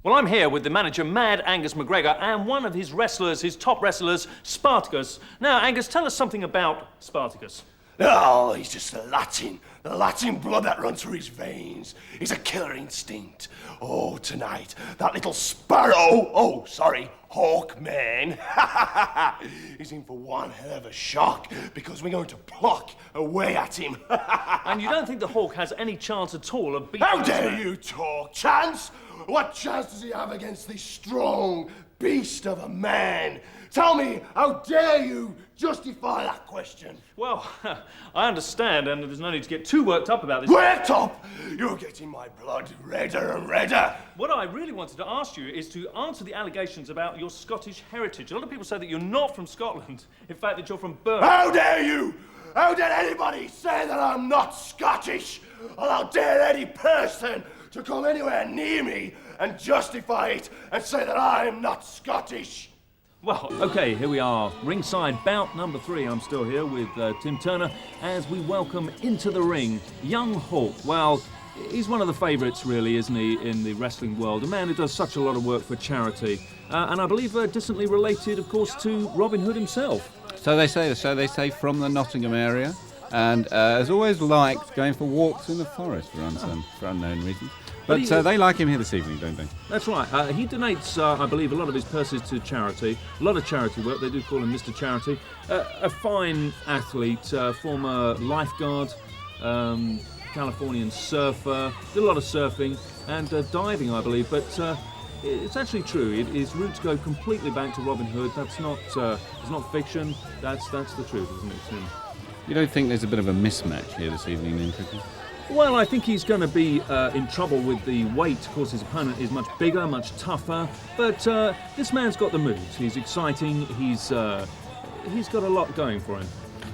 Well, I'm here with the manager, Mad Angus McGregor, and one of his wrestlers, his top wrestlers, Spartacus. Now, Angus, tell us something about Spartacus. Oh, he's just the Latin blood that runs through his veins. He's a killer instinct. Oh, tonight, that little Hawkman, he's in for one hell of a shock because we're going to pluck away at him. And you don't think the Hawk has any chance at all of beating... How dare you talk? Chance? What chance does he have against this strong beast of a man? Tell me, how dare you justify that question? Well, I understand, and there's no need to get too worked up about this. Worked up? You're getting my blood redder and redder. What I really wanted to ask you is to answer the allegations about your Scottish heritage. A lot of people say that you're not from Scotland. In fact, that you're from Birmingham. How dare you? How dare anybody say that I'm not Scottish? Or how dare any person to come anywhere near me and justify it and say that I am not Scottish? Well, OK, here we are, ringside bout number 3. I'm still here with Tim Turner as we welcome into the ring young Hawk. Well, he's one of the favourites, really, isn't he, in the wrestling world? A man who does such a lot of work for charity. And I believe distantly related, of course, to Robin Hood himself. So they say from the Nottingham area, and has always liked going for walks in the forest for unknown reasons. But they like him here this evening, don't they? That's right. He donates, I believe, a lot of his purses to charity. A lot of charity work. They do call him Mr. Charity. A fine athlete, former lifeguard, Californian surfer, did a lot of surfing and diving, I believe. But it's actually true. His roots go completely back to Robin Hood. That's not it's not fiction. That's the truth, isn't it, Tim? You don't think there's a bit of a mismatch here this evening, then, Tricky? Well, I think he's going to be in trouble with the weight. Of course, his opponent is much bigger, much tougher. But this man's got the moves. He's exciting. He's got a lot going for him.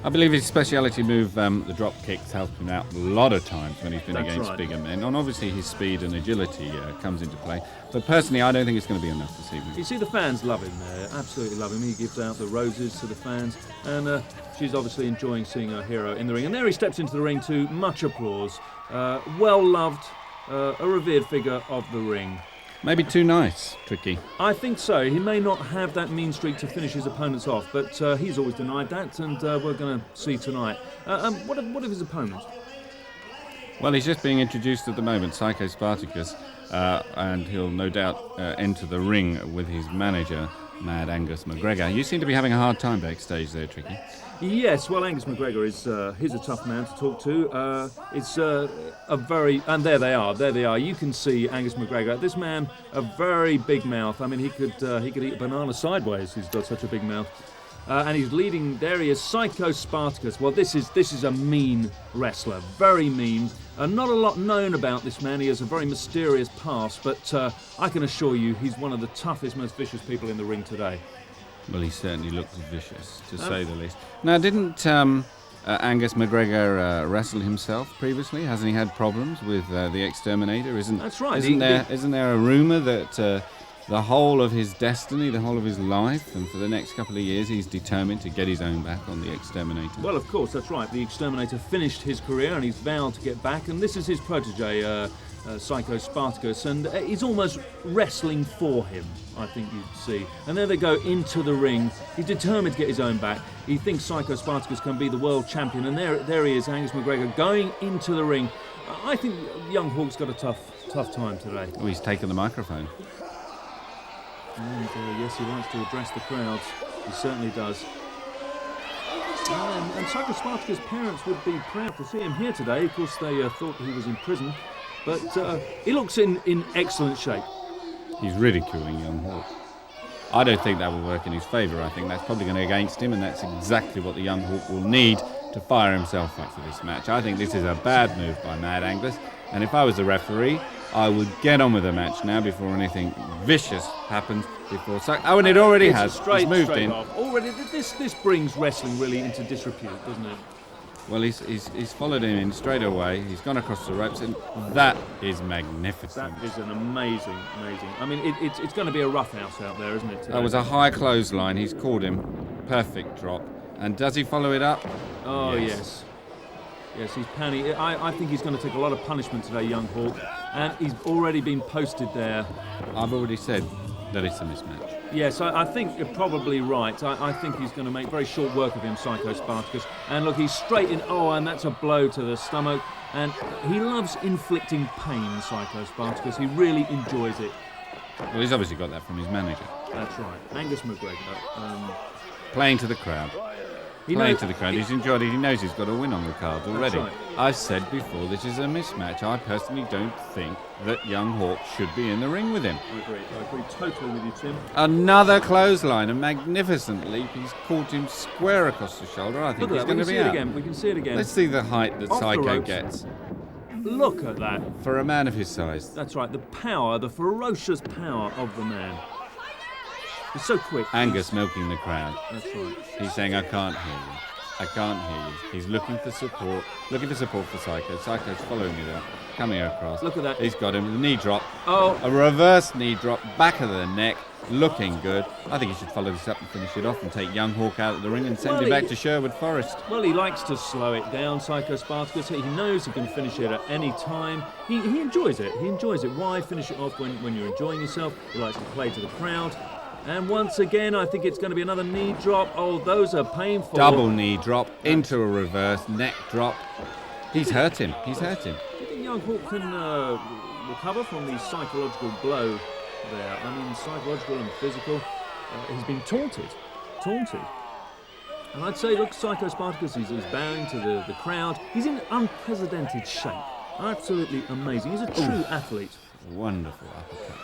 I believe his speciality move, the drop kicks, helped him out a lot of times when he's been against bigger men. And obviously his speed and agility comes into play. But personally, I don't think it's going to be enough this evening. You see, the fans love him there. Absolutely love him. He gives out the roses to the fans. And she's obviously enjoying seeing her hero in the ring. And there he steps into the ring to much applause. Well-loved, a revered figure of the ring. Maybe too nice, Tricky. I think so. He may not have that mean streak to finish his opponents off, but he's always denied that, and we're going to see tonight. What of his opponent? Well, he's just being introduced at the moment, Psycho Spartacus, and he'll no doubt enter the ring with his manager, Mad Angus McGregor. You seem to be having a hard time backstage there, Tricky. Yes, well, Angus McGregor he's a tough man to talk to. It's a very... And there they are. You can see Angus McGregor. This man, a very big mouth. I mean, he could eat a banana sideways. He's got such a big mouth. And he's leading... There he is, Psycho Spartacus. Well, this is a mean wrestler. Very mean. Not a lot known about this man. He has a very mysterious past. But I can assure you, he's one of the toughest, most vicious people in the ring today. Well, he certainly looks vicious, to say the least. Now, didn't Angus McGregor wrestle himself previously? Hasn't he had problems with the Exterminator? That's right. Isn't there a rumour that the whole of his destiny, the whole of his life, and for the next couple of years, he's determined to get his own back on the Exterminator? Well, of course, that's right. The Exterminator finished his career and he's vowed to get back, and this is his protege, Psycho Spartacus, and he's almost wrestling for him, I think you'd see. And there they go into the ring. He's determined to get his own back. He thinks Psycho Spartacus can be the world champion, and there he is, Angus McGregor, going into the ring. I think young Hawk's got a tough time today. Oh, he's taken the microphone. And yes, he likes to address the crowds. He certainly does. And Psycho Spartacus' parents would be proud to see him here today. Of course, they thought he was in prison. But he looks in excellent shape. He's ridiculing young Hawk. I don't think that will work in his favour. I think that's probably going to go against him, and that's exactly what the young Hawk will need to fire himself up for this match. I think this is a bad move by Mad Angus, and if I was the referee, I would get on with the match now before anything vicious happens. And it already has. It's moved in. Off. Already, this brings wrestling really into disrepute, doesn't it? Well, he's followed him in straight away. He's gone across the ropes, and that is magnificent. That is an amazing. I mean, it's going to be a roughhouse out there, isn't it? Today? That was a high clothesline. He's called him. Perfect drop. And does he follow it up? Oh, yes. Yes, he's panning. I think he's going to take a lot of punishment today, young Hawk. and he's already been posted there. I've already said that it's a mismatch. Yes, I think you're probably right. I think he's going to make very short work of him, Psycho Spartacus. And look, he's straight in. Oh, and that's a blow to the stomach. And he loves inflicting pain, Psycho Spartacus. He really enjoys it. Well, he's obviously got that from his manager. That's right. Angus McGregor. Playing to the crowd. Playing to the crowd. He's enjoyed it. He knows he's got a win on the cards already. Right. I've said before, this is a mismatch. I personally don't think that young Hawk should be in the ring with him. I agree totally with you, Tim. Another clothesline, a magnificent leap. He's caught him square across the shoulder. I think he's going to be out. We can see it again. Let's see the height that Off the Psycho ropes. gets. Look at that. For a man of his size. That's right. The power, the ferocious power of the man. He's so quick. Angus milking the crowd. That's right. He's saying, I can't hear you. I can't hear you. He's looking for support. Looking for support for Psycho. Psycho's following it up. Coming across. Look at that. He's got him. The knee drop. Oh. A reverse knee drop. Back of the neck. Looking good. I think he should follow this up and finish it off and take young Hawk out of the ring and send him back to Sherwood Forest. Well, he likes to slow it down, Psycho Spartacus. He knows he can finish it at any time. He enjoys it. He enjoys it. Why finish it off when you're enjoying yourself? He likes to play to the crowd. And once again, I think it's going to be another knee drop. Oh, those are painful. Double knee drop into a reverse neck drop. He's hurt him. He's hurt him. Do you think young Hawk can recover from the psychological blow there? I mean, psychological and physical. He's been taunted. And I'd say, look, Psycho Spartacus, he's bowing to the crowd. He's in unprecedented shape. Absolutely amazing. He's a true athlete. Wonderful uppercut.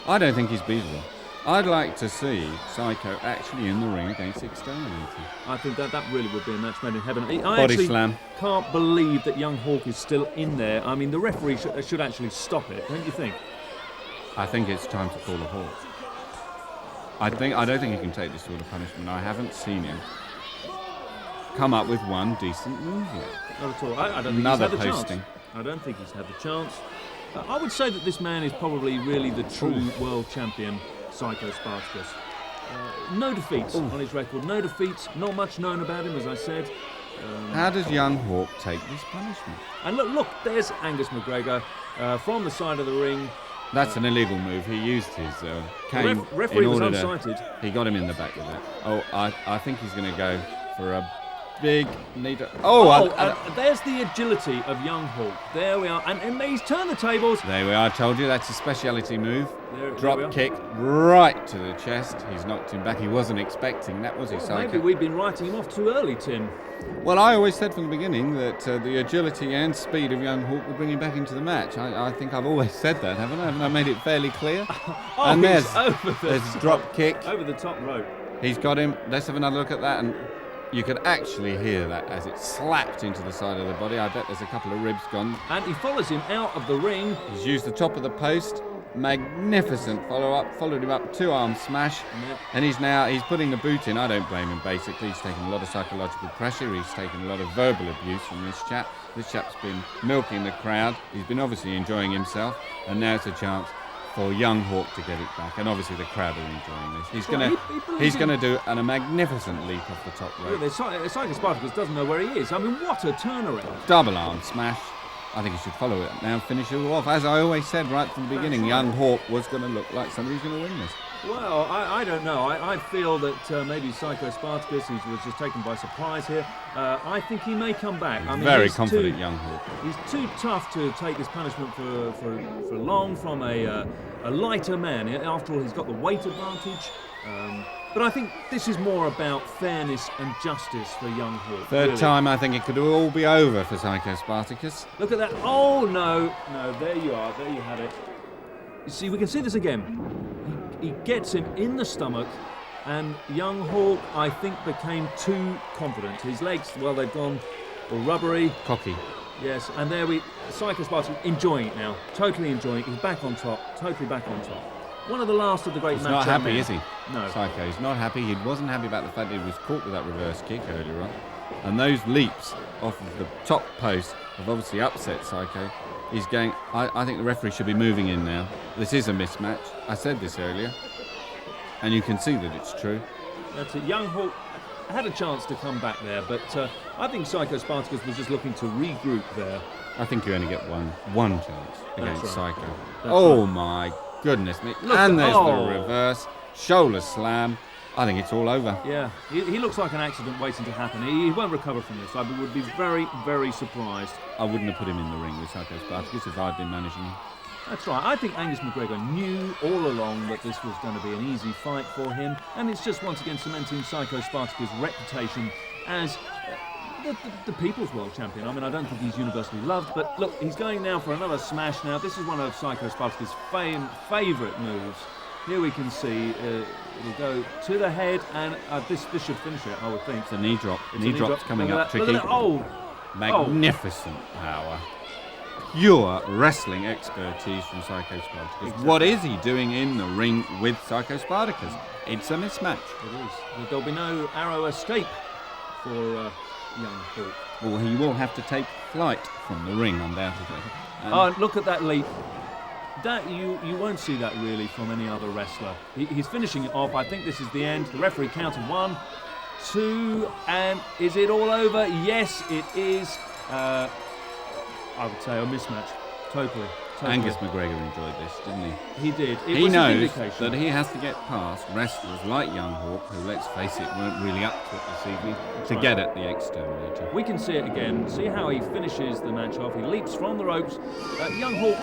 I don't think he's beatable. I'd like to see Psycho actually in the ring against Exterminator. I think that really would be a match made in heaven. I Body actually slam. Can't believe that young Hawk is still in there. I mean, the referee should actually stop it, don't you think? I think it's time to call a halt. I don't think he can take this sort of punishment. I haven't seen him come up with one decent move yet. Not at all. I don't think Another he's had the posting. chance. I don't think he's had the chance. I would say that this man is probably really the true world champion, Psycho Spartacus. No defeats on his record. No defeats. Not much known about him, as I said. How does young Hawk take this punishment? And look, there's Angus McGregor from the side of the ring. That's an illegal move. He used his cane Referee in was order unsighted. He got him in the back with that. Oh, I think he's going to go for a big knee. There's the agility of young Hawk. There we are. And he's turned the tables. There we are. I told you that's a speciality move. There we are. Drop kick right to the chest. He's knocked him back. He wasn't expecting that, was he, Psycho? Maybe we've been writing him off too early, Tim. Well, I always said from the beginning that the agility and speed of young Hawk would bring him back into the match. I think I've always said that, haven't I? Haven't I made it fairly clear? And there's drop kick. Over the top rope. He's got him. Let's have another look at that. And you could actually hear that as it slapped into the side of the body. I bet there's a couple of ribs gone. And he follows him out of the ring. He's used the top of the post. Magnificent follow-up. Followed him up, two-arm smash. And he's putting the boot in. I don't blame him, basically. He's taken a lot of psychological pressure. He's taken a lot of verbal abuse from this chap. This chap's been milking the crowd. He's been obviously enjoying himself. And now it's a chance for young Hawk to get it back, and obviously the crowd are enjoying this. He's going to do a magnificent leap off the top rope. Psycho Spartacus doesn't know where he is. I mean, what a turnaround! Double arm smash. I think he should follow it now, finish it off. As I always said right from the beginning, young Hawk was going to look like somebody who's going to win this. Well, I don't know. I feel that maybe Psycho Spartacus was just taken by surprise here. I think he may come back. Very confident young Hawk. He's too tough to take this punishment for long from a lighter man. After all, he's got the weight advantage. But I think this is more about fairness and justice for young Hawk. Third time, I think it could all be over for Psycho Spartacus. Look at that. Oh, no, there you are. There you had it. You see, we can see this again. He gets him in the stomach, and young Hawk, I think, became too confident. His legs, well, they've gone all rubbery. Cocky. Yes, and Psycho Spartacus enjoying it now. Totally enjoying it. He's back on top. Totally back on top. One of the last of the great matches. He's not happy, is he? No. Psycho, he's not happy. He wasn't happy about the fact that he was caught with that reverse kick earlier on. And those leaps off of the top post have obviously upset Psycho. He's going, I think the referee should be moving in now. This is a mismatch. I said this earlier. And you can see that it's true. That's it. Young Hawk had a chance to come back there, but I think Psycho Spartacus was just looking to regroup there. I think you only get one chance against That's right. Psycho. That's Oh right. my goodness me. Look And at- there's oh. the reverse. Shoulder slam. I think it's all over. Yeah, he looks like an accident waiting to happen. He won't recover from this. I would be very, very surprised. I wouldn't have put him in the ring with Psycho Spartacus if I'd been managing him. That's right. I think Angus McGregor knew all along that this was going to be an easy fight for him, and it's just once again cementing Psycho Spartacus' reputation as the People's World Champion. I mean, I don't think he's universally loved, but look, he's going now for another smash now. This is one of Psycho Spartacus' favourite moves. Here we can see it'll go to the head, and this should finish it, I would think. It's a knee drop. It's a Knee drop's drop. coming Look at up that. tricky. Look at that. Oh! Magnificent power. Pure wrestling expertise from Psycho Spartacus. Exactly. What is he doing in the ring with Psycho Spartacus? It's a mismatch. It is. There'll be no arrow escape for young Hawk. Well, he will have to take flight from the ring, undoubtedly. Oh, look at that leap. That you won't see that really from any other wrestler. He's finishing it off. I think this is the end. The referee counted 1, 2, and is it all over? Yes, it is. I would say a mismatch. Totally. Angus McGregor enjoyed this, didn't he? He did. It He was knows an indication. that he has to get past wrestlers like Young Hawk, who, let's face it, weren't really up to it this evening, to get at the exterminator. We can see it again. See how he finishes the match off. He leaps from the ropes. Young Hawk,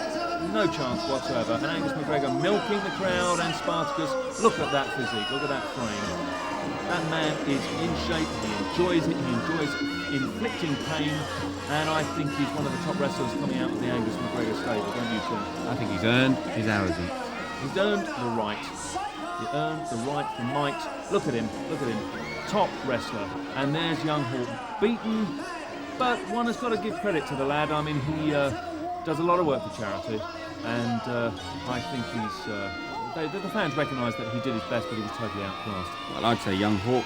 no chance whatsoever. And Angus McGregor milking the crowd, and Spartacus. Look at that physique. Look at that frame. That man is in shape. He enjoys it. He enjoys inflicting pain. And I think he's one of the top wrestlers coming out of the Angus McGregor stable, don't you, Tim? I think he's earned his arrogance. He's earned the right. He earned the right for might. Look at him. Look at him. Top wrestler. And there's Young Hawk, beaten. But one has got to give credit to the lad. I mean, he does a lot of work for charity. And I think the fans recognise that he did his best, but he was totally outclassed. Well, I'd say Young Hawk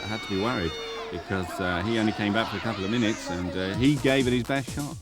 had to be worried because he only came back for a couple of minutes and he gave it his best shot.